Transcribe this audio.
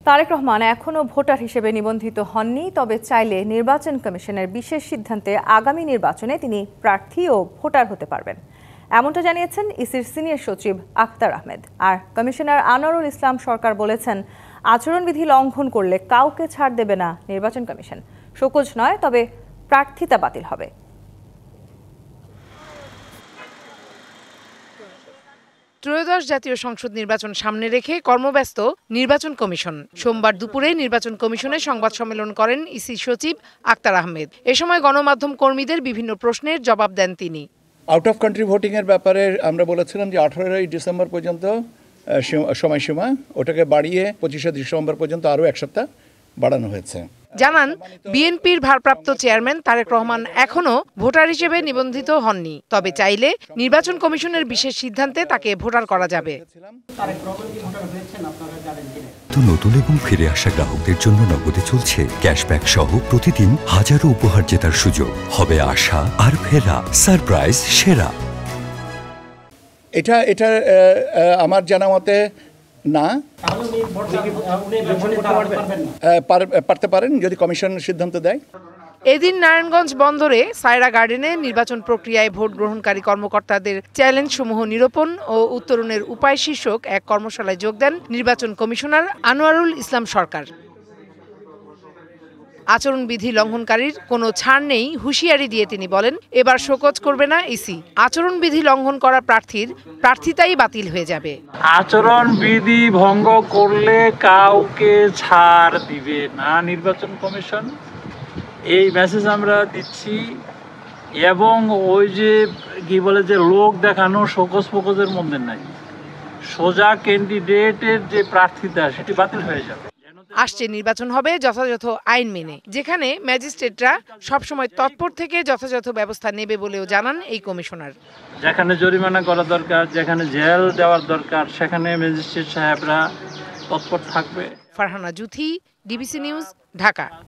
তারেক রহমান এখনও ভোটার হিসেবে নিবন্ধিত হননি, তবে চাইলে নির্বাচন কমিশনের বিশেষ সিদ্ধান্তে আগামী নির্বাচনে তিনি প্রার্থী ও ভোটার হতে পারবেন। এমনটা জানিয়েছেন ইসির সিনিয়র সচিব আখতার আহমেদ। আর কমিশনার আনোয়ারুল ইসলাম সরকার বলেছেন, আচরণবিধি লঙ্ঘন করলে কাউকে ছাড় দেবে না নির্বাচন কমিশন। শোকজ নয়, তবে প্রার্থিতা বাতিল হবে। ত্রয়োদশ জাতীয় সংসদ নির্বাচন সামনে রেখে কর্মব্যস্ত নির্বাচন কমিশন। সোমবার দুপুরে নির্বাচন কমিশনে সংবাদ সম্মেলন করেন ইসি সচিব আখতার আহমেদ। এ সময় গণমাধ্যম কর্মীদের বিভিন্ন প্রশ্নের জবাব দেন তিনি। আউট অফ কান্ট্রি ভোটিং এর ব্যাপারে আমরা বলেছিলাম যে 18 ডিসেম্বর পর্যন্ত সময়সীমা, ওটাকে বাড়িয়ে 25 ডিসেম্বর পর্যন্ত আরও এক সপ্তাহ বাড়ানো হয়েছে। জানান, বিএনপির ভারপ্রাপ্ত চেয়ারম্যান তারেক রহমান এখনো ভোটার হিসেবে নিবন্ধিত হননি, তবে চাইলে নির্বাচন কমিশনের বিশেষ সিদ্ধান্তে তাকে ভোটার করা যাবে। নতুন এবং ফিরে আসা গ্রাহকদের জন্য নগদে চলছে ক্যাশব্যাক সহ প্রতিদিন হাজারো উপহার জেতার সুযোগ। হবে আশা আর ফেরা, সারপ্রাইজ সেরা। এটা আমার জানা মতে না, পারতে পারেন যদি কমিশন সিদ্ধান্ত দেয়। এদিন নারায়ণগঞ্জ বন্দরে সায়রা গার্ডেনে নির্বাচন প্রক্রিয়ায় ভোট গ্রহণকারী কর্মকর্তাদের চ্যালেঞ্জ সমূহ নিরূপণ ও উত্তরণের উপায় শীর্ষক এক কর্মশালায় যোগ দেন নির্বাচন কমিশনার আনোয়ারুল ইসলাম সরকার। আচরণবিধি লঙ্ঘনকারীর কোনো ছাড় নেই হুঁশিয়ারি দিয়ে তিনি বলেন, এবার শোকজ করবে না ইসি। আচরণবিধি লঙ্ঘন করা প্রার্থীর প্রার্থিতাই বাতিল হয়ে যাবে। আচরণবিধি ভঙ্গ করলে কাউকে ছাড় দিবে না নির্বাচন কমিশন, এই মেসেজ আমরা দিচ্ছি। এবং ওই যে কি বলে যে লোক দেখানো শোকজ ফোকজের মধ্যে নাই, সোজা ক্যান্ডিডেটের যে প্রার্থিতা সেটি বাতিল হয়ে যাবে। আসছে নির্বাচন হবে যথাযথ আইন মেনে, যেখানে ম্যাজিস্ট্রেটরা সবসময় তৎপর থেকে যথাযথ ব্যবস্থা নেবে বলেও জানান এই কমিশনার। যেখানে জরিমানা করা দরকার, যেখানে জেল দেওয়ার দরকার, সেখানে ম্যাজিস্ট্রেট সাহেবরা তৎপর থাকবে। Farhana Juthi, DBC news, Dhaka.